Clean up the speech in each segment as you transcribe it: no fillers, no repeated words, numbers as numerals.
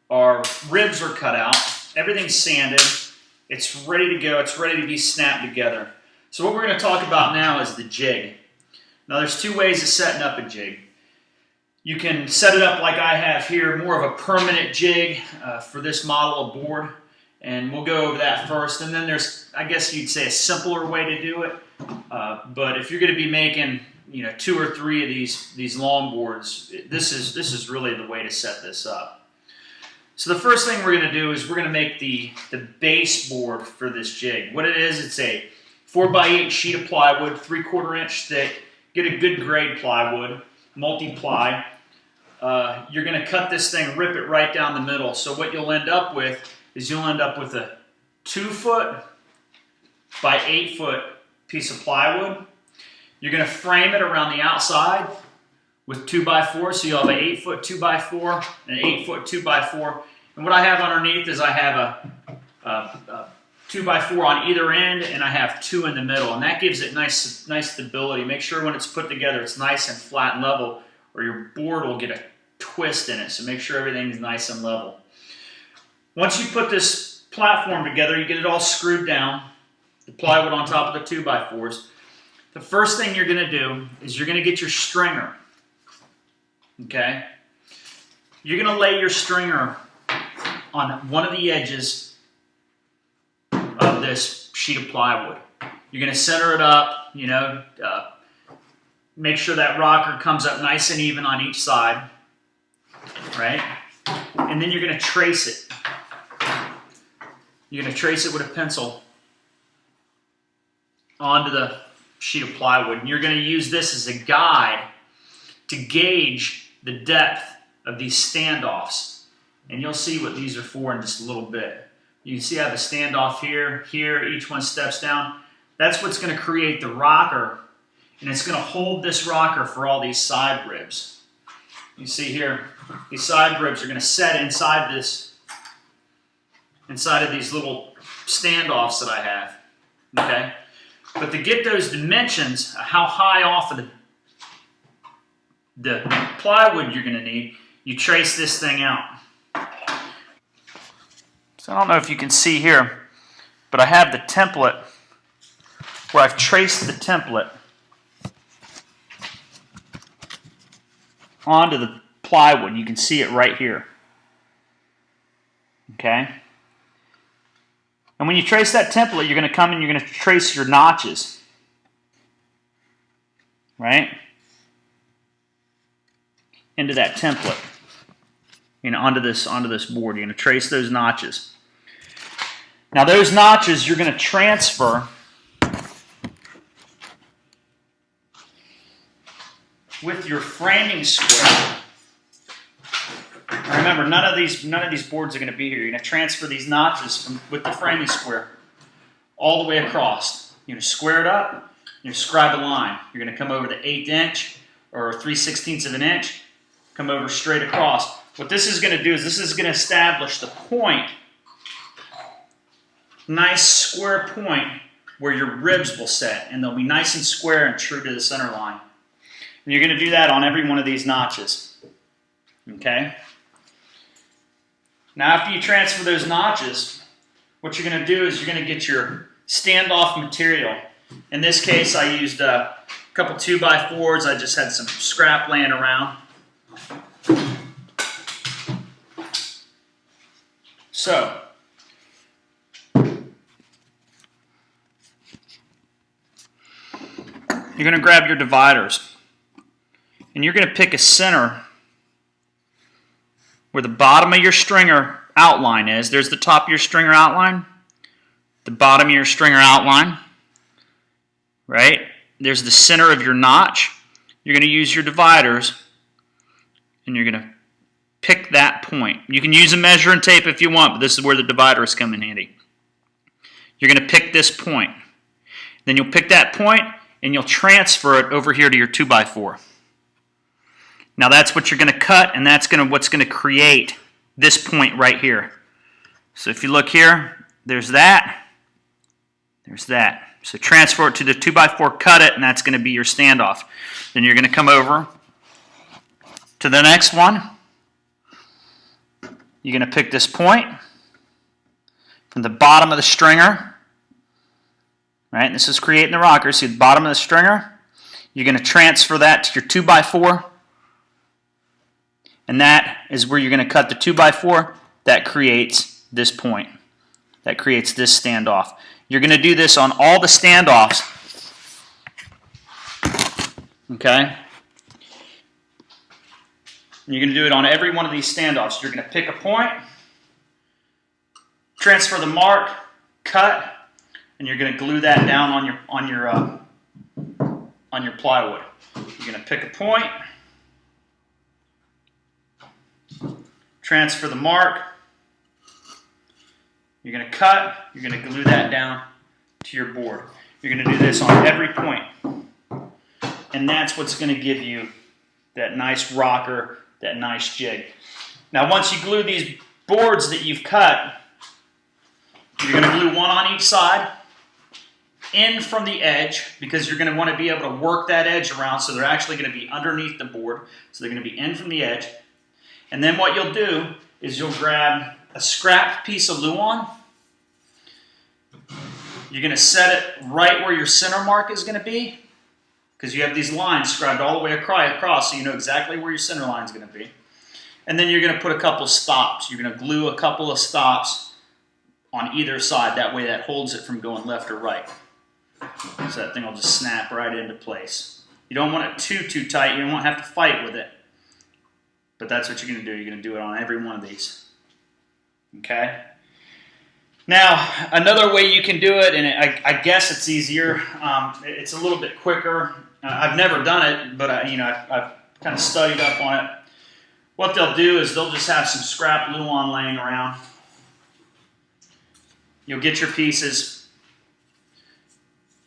Our ribs are cut out. Everything's sanded. It's ready to go. It's ready to be snapped together. So what we're going to talk about now is the jig. Now there's two ways of setting up a jig. You can set it up like I have here, more of a permanent jig for this model of board. And we'll go over that first. And then there's, I guess you'd say, a simpler way to do it. But if you're going to be making, 2 or 3 of these longboards, this is really the way to set this up. So the first thing we're going to do is we're going to make the base board for this jig. What it is, it's a 4x8 sheet of plywood, 3/4 inch thick. Get a good grade plywood, multi-ply. You're going to cut this thing, rip it right down the middle. So what you'll end up with is you'll end up with a 2-foot by 8-foot piece of plywood. You're going to frame it around the outside with 2x4, so you'll have an 8-foot 2x4 and an 8-foot 2x4. And what I have underneath is I have a 2x4 on either end, and I have 2 in the middle, and that gives it nice stability. Make sure when it's put together it's nice and flat and level, or your board will get a twist in it. So make sure everything's nice and level. Once you put this platform together, you get it all screwed down, the plywood on top of the 2x4s. The first thing you're going to do is you're going to get your stringer. Okay? You're going to lay your stringer on one of the edges of this sheet of plywood. You're going to center it up, make sure that rocker comes up nice and even on each side, right? And then you're going to trace it. You're going to trace it with a pencil onto the sheet of plywood. And you're going to use this as a guide to gauge the depth of these standoffs. And you'll see what these are for in just a little bit. You can see I have a standoff here, each one steps down. That's what's going to create the rocker, and it's going to hold this rocker for all these side ribs. You see here, these side ribs are going to set inside of these little standoffs that I have, okay? But to get those dimensions, how high off of the plywood you're going to need, you trace this thing out. So I don't know if you can see here, but I have the template where I've traced the template onto the plywood. You can see it right here. Okay? And when you trace that template, you're going to come and you're going to trace your notches. Right? Into that template. Onto this board. You're going to trace those notches. Now those notches you're going to transfer with your framing square. Now remember, none of these boards are going to be here. You're going to transfer these notches with the framing square all the way across. You're going to square it up. You're going to scribe a line. You're going to come over the 1/8 inch or 3/16 of an inch. Come over straight across. What this is going to do is this is going to establish the point, nice square point where your ribs will set, and they'll be nice and square and true to the center line. And you're going to do that on every one of these notches. Okay? Now after you transfer those notches, what you're going to do is you're going to get your standoff material. In this case I used a couple 2x4s. I just had some scrap laying around. So, you're going to grab your dividers, and you're going to pick a center where the bottom of your stringer outline is. There's the top of your stringer outline, the bottom of your stringer outline, right? There's the center of your notch. You're going to use your dividers, and you're going to pick that point. You can use a measuring tape if you want, but this is where the dividers come in handy. You're going to pick this point. Then you'll pick that point and you'll transfer it over here to your 2x4. Now that's what you're going to cut, and that's what's going to create this point right here. So if you look here, there's that, there's that. So transfer it to the 2x4, cut it, and that's going to be your standoff. Then you're going to come over to the next one. You're going to pick this point from the bottom of the stringer. Right? This is creating the rocker. See the bottom of the stringer? You're going to transfer that to your 2x4. And that is where you're going to cut the 2x4. That creates this point. That creates this standoff. You're going to do this on all the standoffs. Okay? You're going to do it on every one of these standoffs. You're going to pick a point, transfer the mark, cut, and you're going to glue that down on your plywood. You're going to pick a point, transfer the mark, you're going to cut, you're going to glue that down to your board. You're going to do this on every point. And that's what's going to give you that nice rocker, that nice jig. Now once you glue these boards that you've cut, you're going to glue one on each side, in from the edge, because you're going to want to be able to work that edge around, so they're actually going to be underneath the board. So they're going to be in from the edge. And then what you'll do is you'll grab a scrap piece of Luan. You're going to set it right where your center mark is going to be, because you have these lines scribed all the way across, so you know exactly where your center line is going to be. And then you're going to put a couple stops. You're going to glue a couple of stops on either side. That way that holds it from going left or right. So that thing will just snap right into place. You don't want it too tight. You don't have to fight with it. But that's what you're going to do. You're going to do it on every one of these. Okay? Now, another way you can do it, and I guess it's easier, it's a little bit quicker. I've never done it, but I've kind of studied up on it. What they'll do is they'll just have some scrap Luan laying around. You'll get your pieces.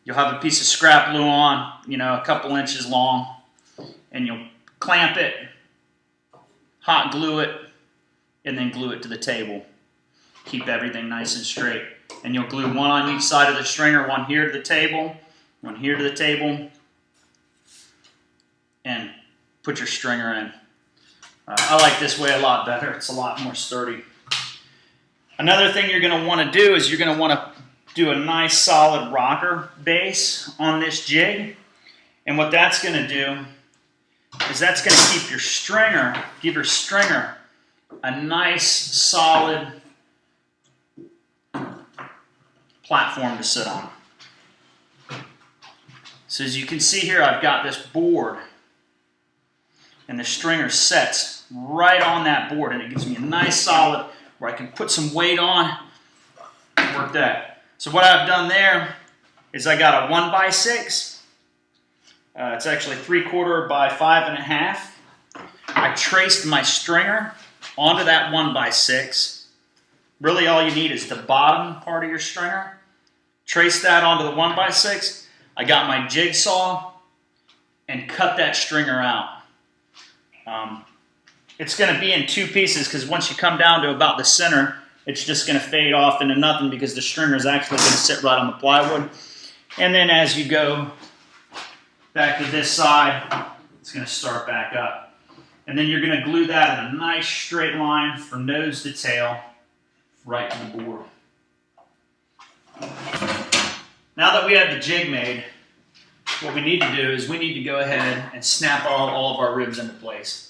You'll have a piece of scrap Luan, a couple inches long, and you'll clamp it, hot glue it, and then glue it to the table. Keep everything nice and straight. And you'll glue one on each side of the stringer, one here to the table, one here to the table, and put your stringer in. I like this way a lot better. It's a lot more sturdy. Another thing you're going to want to do is you're going to want to do a nice solid rocker base on this jig. And what that's going to do is that's going to keep your stringer, give your stringer a nice solid platform to sit on. So as you can see here, I've got this board, and the stringer sets right on that board, and it gives me a nice solid where I can put some weight on and work that. So what I've done there is I got a 1x6. It's actually 3/4 by 5.5. I traced my stringer onto that 1x6. Really all you need is the bottom part of your stringer. Trace that onto the 1x6. I got my jigsaw and cut that stringer out. It's going to be in two pieces, because once you come down to about the center, it's just going to fade off into nothing, because the stringer is actually going to sit right on the plywood. And then as you go back to this side, it's going to start back up. And then you're going to glue that in a nice straight line from nose to tail right to the board. Now that we have the jig made, what we need to do is we need to go ahead and snap all of our ribs into place.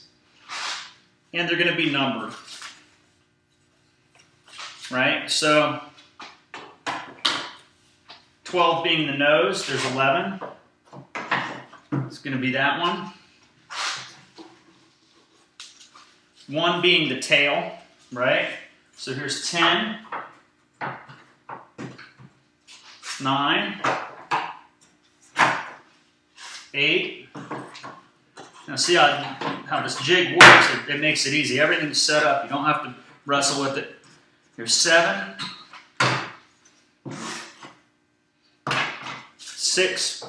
And they're going to be numbered. Right? So 12 being the nose, there's 11. It's going to be that one. 1 being the tail, right? So here's 10, 9, 8. Now see how this jig works. It makes it easy. Everything's set up. You don't have to wrestle with it. Here's 7, 6,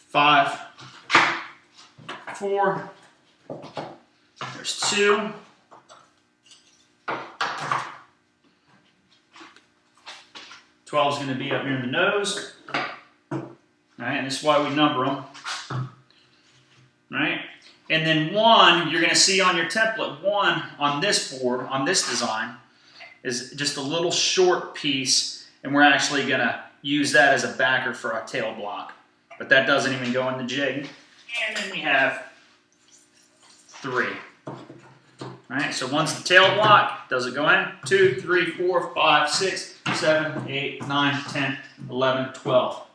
5, 4, there's 2, 12 is going to be up near the nose. Right, and this is why we number them. Right? And then one, you're going to see on your template, one on this board, on this design, is just a little short piece, and we're actually going to use that as a backer for our tail block. But that doesn't even go in the jig. And then we have 3. All right, so one's the tail block, does it go in? 2, 3, 4, 5, 6, 7, 8, 9, 10, 11, 12.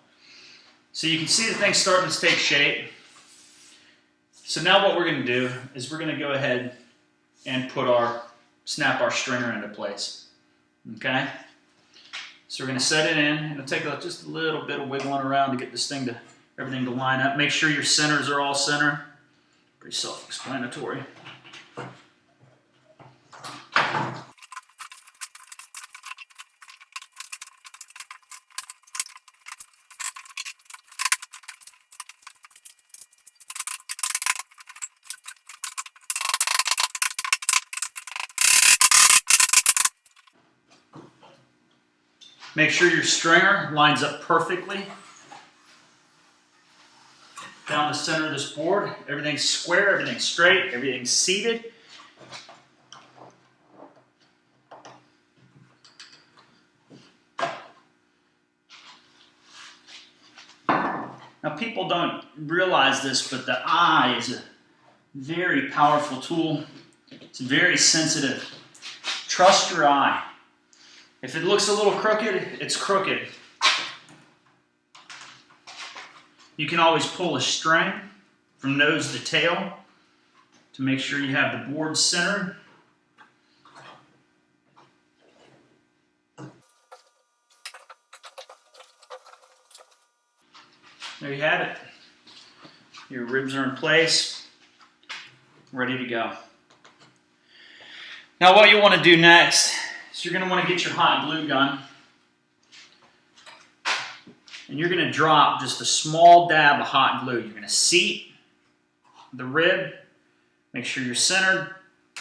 So you can see the thing's starting to take shape. So now what we're going to do is we're going to go ahead and snap our stringer into place. Okay? So we're going to set it in, and it'll take just a little bit of wiggling around to get this thing everything to line up. Make sure your centers are all center. Pretty self-explanatory. Make sure your stringer lines up perfectly down the center of this board. Everything's square, everything's straight, everything's seated. Now people don't realize this, but the eye is a very powerful tool. It's very sensitive. Trust your eye. If it looks a little crooked, it's crooked. You can always pull a string from nose to tail to make sure you have the board centered. There you have it. Your ribs are in place, ready to go. Now what you want to do next is you're going to want to get your hot glue gun, and you're going to drop just a small dab of hot glue. You're going to seat the rib, make sure you're centered,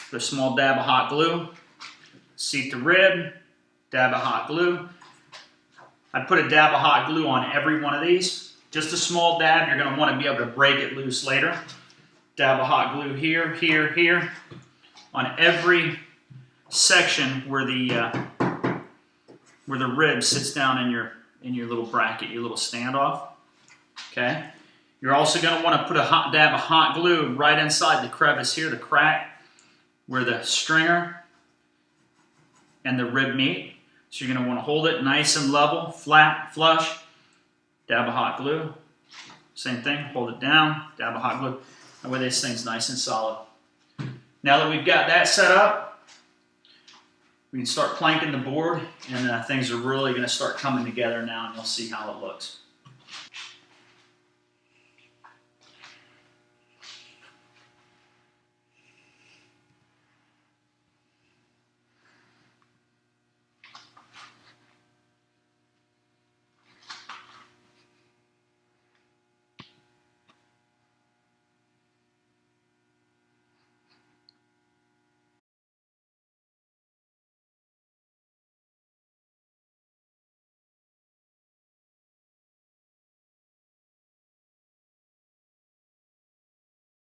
put a small dab of hot glue, seat the rib, dab of hot glue. I'd put a dab of hot glue on every one of these. Just a small dab. You're going to want to be able to break it loose later. Dab of hot glue here, here, here, on every section where the rib sits down in your little bracket, your little standoff. Okay. You're also going to want to put a hot dab of hot glue right inside the crevice here, the crack where the stringer and the rib meet. So you're going to want to hold it nice and level, flat, flush. Dab of hot glue. Same thing. Hold it down. Dab of hot glue. That way this thing's nice and solid. Now that we've got that set up, we can start planking the board, and things are really going to start coming together now, and you'll see how it looks.